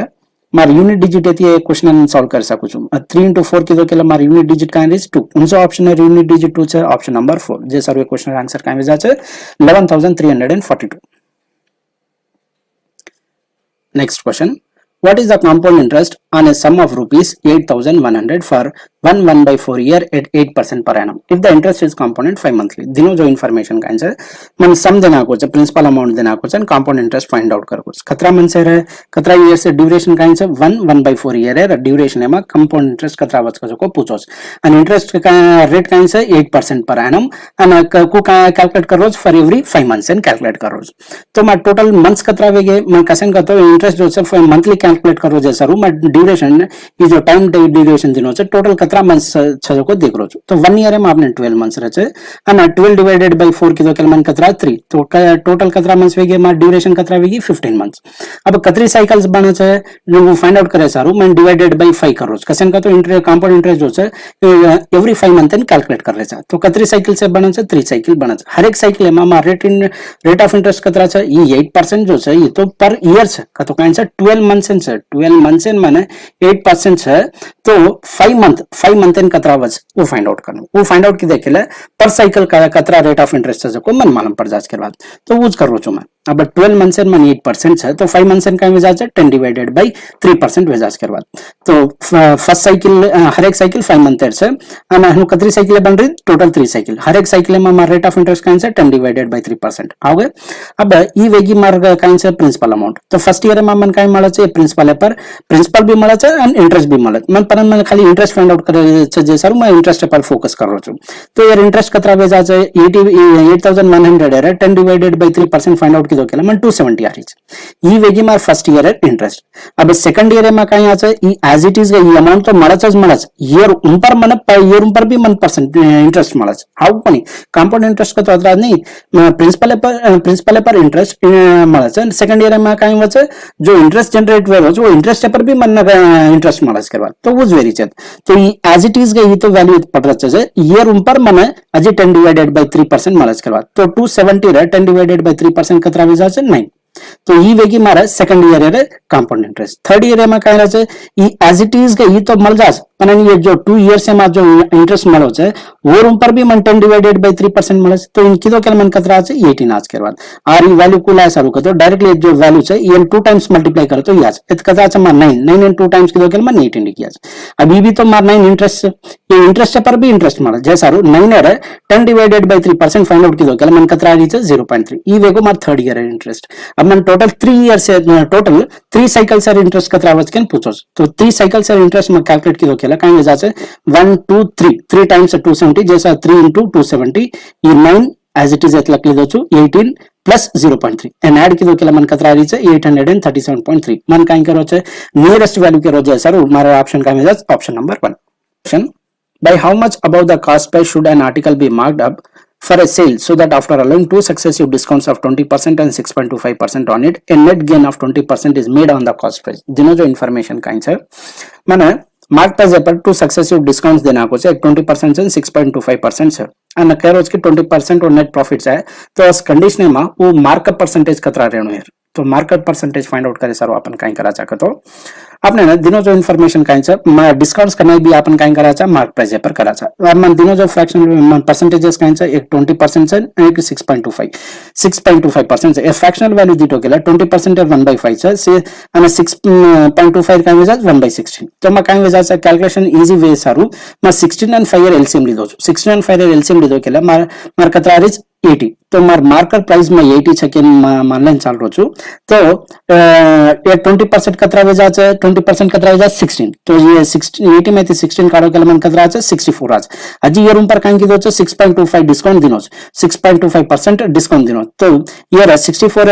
मार यूनिट डिजिट है ये क्वेश्चन सॉल्व कर सकूं छु 3 into 4 की दो के मार यूनिट डिजिट का है 2 उनसे ऑप्शन है यूनिट डिजिट 2 છે ऑप्शन नंबर 4 जे सर्वे क्वेश्चन आंसर का जा છે 11342 next question What is the compound interest on a sum of rupees 8,100 for 1/4 year at 8% per annum? If the interest is compounded 5 monthly. दिनों जो information का answer मन सम देना को प्रिंसिपल अमाउंट देना को compound interest find out कर को खतरा मन से रहे खतरा ईयर से ड्यूरेशन का आंसर 1/4 ईयर है ड्यूरेशन है compound interest खतरा बच को पूछो and interest का रेट का आंसर 8% per annum and को कैलकुलेट कर रोज for every 5 months and calculate कर रोज तो मैं टोटल मंथ्स खतरा वेगे मैं कसन का तो इंटरेस्ट जो से मंथली कैलकुलेट करो जैसा रूम ड्यूरेशन ये जो टाइम ड्यूरेशन दिनों से टोटल कतरा मंथ्स छ को देख रो तो 1 ईयर में आपने 12 मंथ्स रहे અને 12 डिवाइडेड बाय 4 की तो के मन कतरा 3 तो टोटल कतरा मंथ्स वेगे में ड्यूरेशन कतरा वेगी 15 मंथ्स अब कतरी साइकिल्स बने छे जो वो फाइंड आउट करे सारू मैं डिवाइडेड बाय 5 करो कसन का तो इंटरेस्ट कंपाउंड इंटरेस्ट जो छे एवरी 5 मंथ एंड कैलकुलेट कर ले छे तो कतरी साइकिल से बने छे 3 साइकिल बने छे हर एक साइकिल में रेट ऑफ इंटरेस्ट कतरा छे ये 8% जो छे ये तो पर ईयर छे का तो काइन छे 12 मंथ्स एंड 12 मंथ्स एंड माने 8% है तो 5 मंथ एंड कतरा बच वो फाइंड आउट करना वो फाइंड आउट की देखेले पर साइकिल का कतरा रेट ऑफ इंटरेस्ट है को मन मालूम पड़ जाए के बाद तो वो कर रो छु मैं अब 12 मंथ्स एंड माने 8% है तो 5 मंथ्स एंड का वेजा है 10 डिवाइडेड बाय 3% वेजा के बाद तो फर्स्ट साइकिल हर एक साइकिल 5 मंथ है અને હું કતરી સાયકલ બન રહી ટોટલ 3 સાયકલ હર એક સાયકલ માં માર રેટ ઓફ इंटरेस्ट કાઈ છે 10 डिवाइडेड बाय 3% આવે अब ई वेगी मार काई છે પ્રિન્સિપલ અમાઉન્ટ तो फर्स्ट ईयर में मन काई મળે છે પ્રિન્સિપલ પર પ્રિન્સિપલ भी મળે છે અને इंटरेस्ट भी મળે मन पर મને ખાલી इंटरेस्ट फाइंड आउट કરે છે જે સારું मैं इंटरेस्ट पर फोकस कर રહ્યો છું तो यार इंटरेस्ट कतरा વેજા છે 8100 है 10 डिवाइडेड बाय 3% फाइंड आउट कीधो केला मन 270 आ रही है ई वेगी मार फर्स्ट ईयर है इंटरेस्ट अब सेकंड ईयर में काई आ છે ई एज इट इज ई अमाउंट तो મળે જ ईयर ऊपर मन ईयर ऊपर भी मन परसेंट इंटरेस्ट મળે છે हाउ कोनी कंपाउंड इंटरेस्ट का तो अतरा नहीं प्रिंसिपल पर इंटरेस्ट મળે છે सेकंड ईयर में काई वचे जो इंटरेस्ट जनरेट वेरो जो इंटरेस्ट पर भी मन इंटरेस्ट મળે છે करवा तो वो वेरी છે तो ई एज इट इज गई तो वैल्यू पड़ रहा है ईयर ऊपर मन अजी 10 डिवाइडेड बाय 3% મળે છે करवा तो 270 रे 10 डिवाइडेड बाय 3% कतरा वेजा છે 9 तो ई वेगी मारे सेकंड ईयर रे कंपाउंड इंटरेस्ट थर्ड ईयर में काय रहे ई एज इट इज गई तो मल जास અને ये जो 2 years में जो इंटरेस्ट મળો છે वो रूम पर भी मन 10 डिवाइडेड बाय 3% મળે છે तो इनकी तो क्या मन कतरा છે 18 आज के बाद आर ई वैल्यू को लाए सारू कतो डायरेक्टली जो वैल्यू છે ये 2 टाइम्स मल्टीप्लाई करो तो याज इत कतरा છે मार 9 9 इन 2 टाइम्स की तो क्या मन 18 किया अभी भी तो मार 9 इंटरेस्ट ये इंटरेस्ट पर भी इंटरेस्ट મળે જે સારું 9 है 10 डिवाइडेड बाय 3% फाइंड आउट की तो क्या मन कतरा रही છે 0.3 ई वेगो मार थर्ड ईयर इंटरेस्ट अब मन टोटल 3 इयर्स से टोटल 3 साइकिल सर इंटरेस्ट कतरा आवच केन पूछो तो 3 साइकिल सर इंटरेस्ट में कैलकुलेट की तो केला काई वजह से 1 2 3 3 टाइम्स 270 जैसा 3 into 270 ये 9 as it is एत लख लीधो छु 18 प्लस 0.3 एंड ऐड की तो केला मन कतरा रही है 837.3 मन काई करो छे नियरेस्ट वैल्यू के रोजे सर मारा ऑप्शन का major option number 1 question by how much above the cost price should an article be marked up for a sale so that after allowing two successive discounts of 20% and 6.25% on it a net gain of 20% is made on the cost price दिनो जो information काई छे माने mark price पर two successive discounts देना को छे 20% से 6.25% छे અને કહેરો છે કે 20% और नेट प्रॉफिट है तो इस कंडीशन में वो मार्कअप परसेंटेज कतरा રહેણું है तो मार्कअप परसेंटेज फाइंड आउट करे सारो अपन काई करा चाहे तो आपने ना दिनो जो इन्फॉर्मेशन काई छे डिस्काउंट्स करना भी अपन काई करा छे मार्क प्राइस पर करा छे अब मन दिनो जो फ्रैक्शनल परसेंटेजेस काई छे एक 20% है एक 6.25% है फ्रैक्शनल वैल्यू दीटो केला 20% 1/5 છે से અને 6.25 काई वजह 1/16 तो मैं काई वजह से कैलकुलेशन इजी वे सारू मैं 16 and 5 एलसीएम लीधो छु 16 and 5 एलसीएम लीधो केला मार कतरा रिच 80 तो मार मार्कर प्राइस में 80 છે કે માનલેન ચાલ રહ્યો છું तो ये 20% कतरा वजह છે 20% कतरा वजह 16 तो ये 16 80 में 16 काढो केला मन कतरा છે 64 आज हजी ये रूम पर काई कीधो છે 6.25 डिस्काउंट दिनो 6.25% डिस्काउंट दिनो तो ये 64 और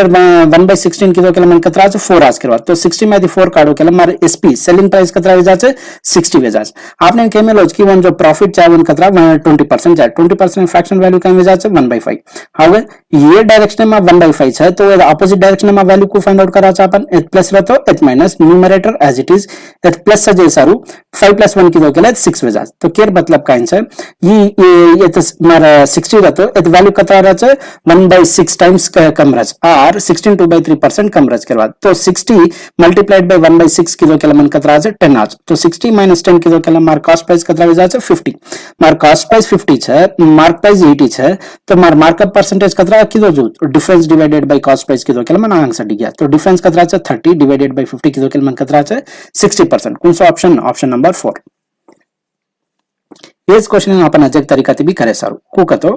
1/16 कीधो केला मन कतरा છે 4 आज करवा तो 60 में 4 काढो केला मार एसपी सेलिंग प्राइस कतरा वजह છે 60 वजह आपने केमेलो की वन जो प्रॉफिट चाहे वन कतरा 20% जाए 20% फ्रैक्शन वैल्यू काई वजह છે 1/5 હવે ये डायरेक्शन में 1/5 है तो ऑपोजिट डायरेक्शन में वैल्यू को फाइंड आउट करा छे अपन h प्लस रहतो h minus numerator as it is h plus से जे सारू 5 + 1 की दो केला 6 वजह तो केर मतलब काई छे ये तो मारा 60 रहतो एत वैल्यू कतरा रह छे 1/6 टाइम्स कम रह और 16 2/3% कम रह करवा तो 60 मल्टीप्लाइड बाय 1/6 की दो केला मन कतरा छे 10 आज तो 60 - 10 की दो केला मार कॉस्ट प्राइस कतरा वजह छे 50 मार कॉस्ट प्राइस 50 छे मार्क प्राइस 80 छे तो मार मार्कअप परसेंटेज कतरा की दो जो difference divided by cost price की दो केला मन आंसर दी गया तो डिफरेंस कतरा छे 30 डिवाइडेड बाय 50 की दो केला मन कतरा छे 60% कौन सा ऑप्शन ऑप्शन नंबर 4 ये क्वेश्चन अपन अजक तरीका भी करे सारू को कतो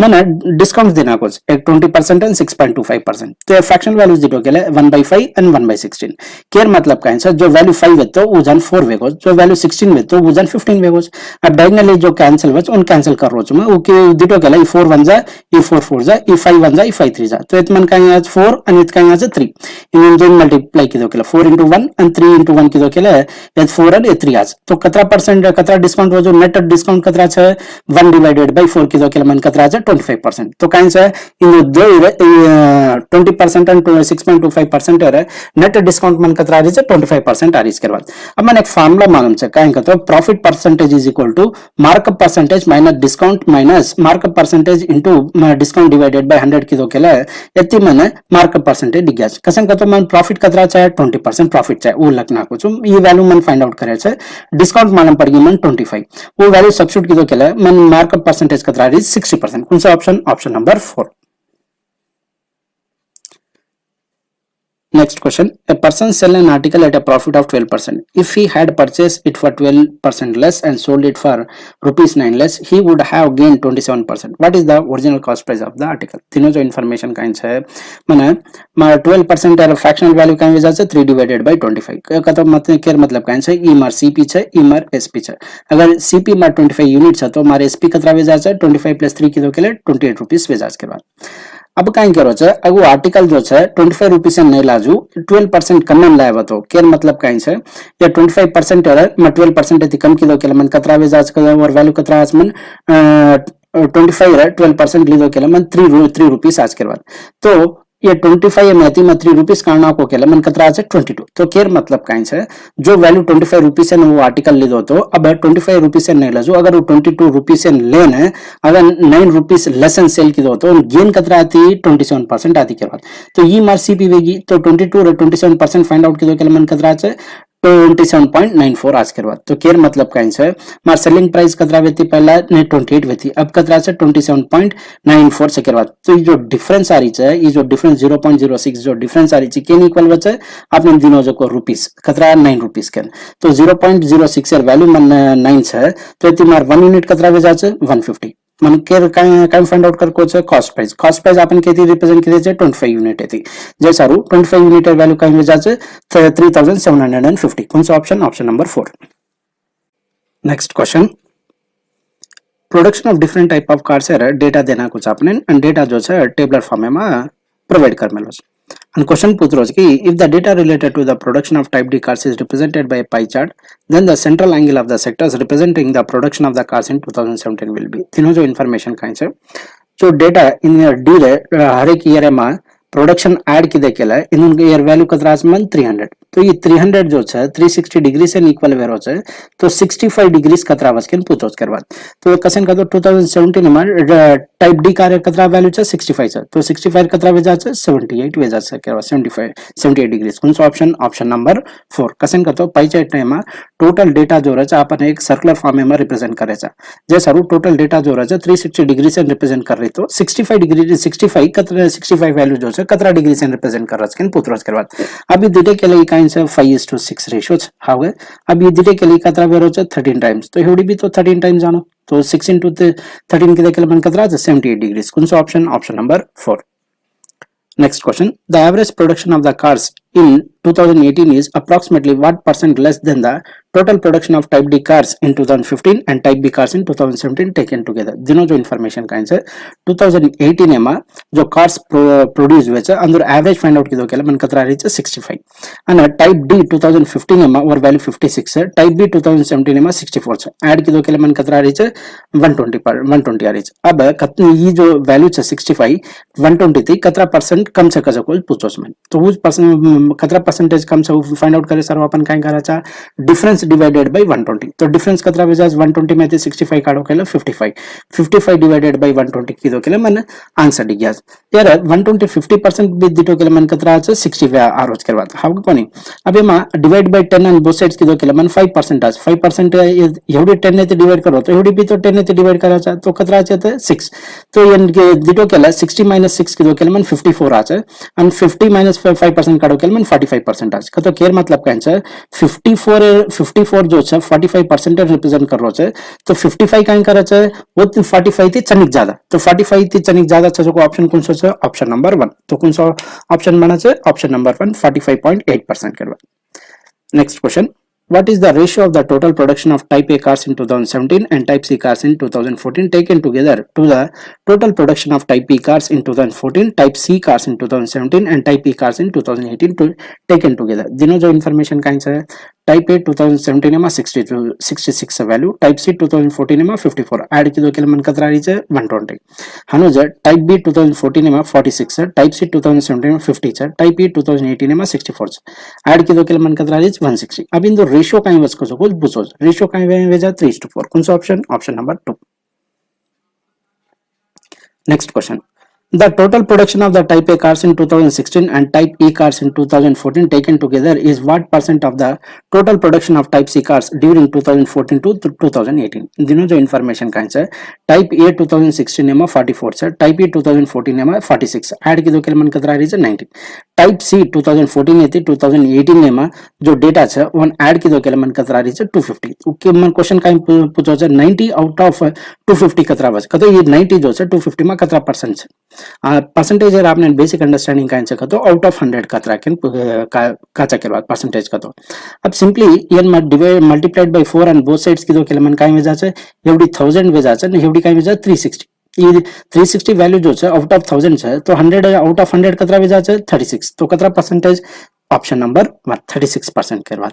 मने डिस्काउंट देना को एक 20% एंड 6.25% तो फ्रैक्शनल वैल्यूज दिटो केले 1/5 एंड 1/16 केयर मतलब काई छे जो वैल्यू 5 है तो वजन 4 वेगो जो वैल्यू 16 है तो वजन 15 वेगो अब डायगोनली जो कैंसिल वच उन कैंसिल कर रो छु मैं ओके दिटो केले 4 1 जा ई 4 4 जा ई 5 1 जा ई 5 3 जा तो इत मन काई आज 4 and इत काई आज 3 इन जो मल्टीप्लाई की दो केले 4 into 1 and 3 into 1 की दो केले ये 4 and 3 आज तो कतरा परसेंट कतरा डिस्काउंट हो जो नेट डिस्काउंट कतरा छे 1 डिवाइडेड बाय 4 की दो केला मन कतरा छे 25% तो काई छे इन दो 20% एंड 6.25% है नेट डिस्काउंट मन कतरा रे छे 25% आरिस करवा अब मन एक फार्मूला मालूम छे काई कतो profit percentage is equal to markup percentage minus discount minus markup percentage into discount divided by 100 की दो केला यति मन मार्कअप परसेंटेज दिग्या कसम कतो मन प्रॉफिट कतरा छे 20% प्रॉफिट छे वो लखना को छु ये वैल्यू मन फाइंड आउट करे छे डिस्काउंट मालूम पड़ गई मन 25 वो वैल्यू सब्स्टिट्यूट की दो केला मन मार्कअप परसेंटेज कतरा इज 60% कौन सा option option number 4 Next question. A person sell an article at a profit of 12%. If he had purchased it for 12% less and sold it for ₹9 less, he would have gained 27%. What is the original cost price of the article? तीनों जो information Kine छे मने 12% er fractional value Kine वजह से 3 divided by 25. का तो मतलब केर मतलब काइन छे E मार CP छे E मार SP छे. अगर CP मार 25 यूनिट छे तो मारे SP कतरा वजह से 25 + 3 की दो केले 28 रुपीस वजह के बाद अब कहीं करो छे अगु आर्टिकल जो छे 25 रुपीस नहीं लाजू 12% कम में लाया तो केर मतलब कहीं छे ये 25% है 12% थी कम की दो केला मन कतरा वेजाज का और वैल्यू कतरा आज मन 25 है 12% लीधो केला मन 3 रुपीस आज के बाद तो ये 25 में 3 रुपीस कारणा को केला मन कतरा छे 22 तो केर मतलब काई छे जो वैल्यू 25 रुपीस है वो आर्टिकल लीधो तो अब 25 रुपीस नहीं लजो अगर वो 22 रुपीस लेने अगर 9 रुपीस लेसन सेल की दो तो गेन कतरा आती 27% आती के बाद तो ये मार सीपी वेगी तो 22 और 27% फाइंड आउट की दो केला मन कतरा छे 27.94 आज करवा तो केर मतलब काइन से मार सेलिंग प्राइस कतरा वेती पहला ने 28 वेती अब कतरा से 27.94 से करवा तो ये जो डिफरेंस आ रही है ये जो डिफरेंस 0.06 जो डिफरेंस आ रही है केन इक्वल बचे आपने दिनों जो को रुपीस कतरा 9 रुपीस के तो 0.06 एर वैल्यू मन 9 है तो इतनी मार 1 यूनिट कतरा वे जाचे 150 मन केर काय फाइंड आउट करको छे कॉस्ट प्राइस आपण केती रिप्रेजेंट किती छे 25 युनिट येती जे सारू 25 युनिट वैल्यू काय जाचे 3750 कोणसा option number 4 next question production of different type of cars है डेटा देना कुछ आपने एंड डेटा जो है टेबलर फॉर्म में प्रोवाइड कर मेलो and question पूछ रहा है कि if the data related to the production of type D cars is represented by a pie chart then the central angle of the sectors representing the production of the cars in 2017 will be तीनों जो information Kine से जो data इन D रे हर एक year में production add की देखेला इन year value कतरा मन 300 तो ये 300 जो है 360 डिग्री से इक्वल वेरो है तो 65 डिग्री कतरा वस्किन पूछोच करवा तो कसन का तो 2017 में टाइप डी कार कतरा वैल्यू है 65 है तो 65 कतरा वेजा है 78 वेजा है करवा 78 डिग्री कौन सा ऑप्शन नंबर 4 कसन का तो पाई चार्ट में टोटल डेटा जो रहा अपन एक सर्कुलर फॉर्म में रिप्रेजेंट करे जे सारू टोटल डेटा जो रहा 360 डिग्री से रिप्रेजेंट कर रही तो 65 डिग्री 65 वैल्यू जो है कतरा डिग्री से रिप्रेजेंट कर रहा पूछरोज करवा अभी दिटे के लिए काइन से 5:6 रेशियो हाउ है अब ये दिटे के लिए कतरा वेरो 13 टाइम्स तो एवढी भी तो 13 टाइम्स जानो तो 6 into 13 के देखेला मन कतरा 78 डिग्री कौन सा option number 4 next question the average production of the cars in 2018 is approximately what percent less than the total production of type D cars in 2015 and type B cars in 2017 taken together दिनों जो information Kine से 2018 में जो cars produce हुए थे अंदर average find out की दो केला मन कतरा रही है 65 and टाइप D 2015 में और वैल्यू 56 है टाइप B 2017 में 64 है ऐड की दो केला मन कतरा रही है 120 आ रही है अब कितनी ये जो वैल्यू है 65 120 थी कतरा परसेंट कम से कम पूछो उसमें तो उस कतरा परसेंटेज कम से फाइंड आउट करे सर अपन काय कराचा डिफरेंस डिवाइडेड बाय 120 तो डिफरेंस कतरा वेजा 120 में 65 काढो केला 55 डिवाइडेड बाय 120 की दो केला मन आंसर दी गया यार 120 50% भी दिटो केला मन कतरा 60 आरोज करवा हाउ कोनी अब एमा divide by 10 on both sides की दो केला मन 5% आज 5% एवढी 10 ने डिवाइड करो तो एवढी भी तो 10 ने डिवाइड कराचा तो कतरा आचे 6 तो ये दिटो केला 60 - 6 की दो केला मन 54 आचे and 50 - 5% काढो केला मन 45% आज तो केर मतलब काइन से 54 जो है 45% रिप्रेजेंट कर रहो है तो 55 काइन करे छे वो 45 थी चनिक ज्यादा तो 45 थी चनिक ज्यादा छे जो ऑप्शन कौन सा है ऑप्शन नंबर 1 तो कौन सा ऑप्शन बना छे ऑप्शन नंबर 1 45.8% करवा next question What is the ratio of the total production of Type A cars in 2017 and Type C cars in 2014 taken together to the total production of Type B cars in 2014, Type C cars in 2017 and Type E cars in 2018 taken together? दिनों जो information Kine से Type A 2017 में 66 value Type C 2014 में 54 add की दो के मन कतरा रही है 120 हनुज Type B 2014 में 46 है Type C 2017 में 50 है Type E 2018 में 64 ऐड की दो के मन कतरा रही है 160 अब इन दो रेशियो काई वस्को सको बुझो रेशियो काई वेजा 3:4 कौन सा option number 2 next question The total production of the Type A cars in 2016 and Type E cars in 2014 taken together is what percent of the total production of Type C cars during 2014 to 2018? दिनों जो information Kine से Type A 2016 में 44 है Type E 2014 में 46 add की दो के मन कतरा रही है 90 Type C 2014 में थी 2018 में जो डेटा है वन ऐड की दो के मन कतरा रही है 250 ओके मन क्वेश्चन काइन पूछो है 90 आउट ऑफ 250 कतरा बस कतो ये 90 जो है 250 में कतरा परसेंट है परसेंटेज है आपने बेसिक अंडरस्टैंडिंग काइन से कतो आउट ऑफ 100 कतरा का चक्कर बाद परसेंटेज कतो अब सिंपली ये divide multiplied by 4 and both sides की दो के मन काइन वेजा है एवढी 1000 वेजा है एवढी काइन वेजा 360 ये 360 वैल्यू जो है आउट ऑफ 1000 है तो 100 आउट ऑफ 100 कतरा वेजा है 36 तो कतरा परसेंटेज ऑप्शन नंबर 36% के बाद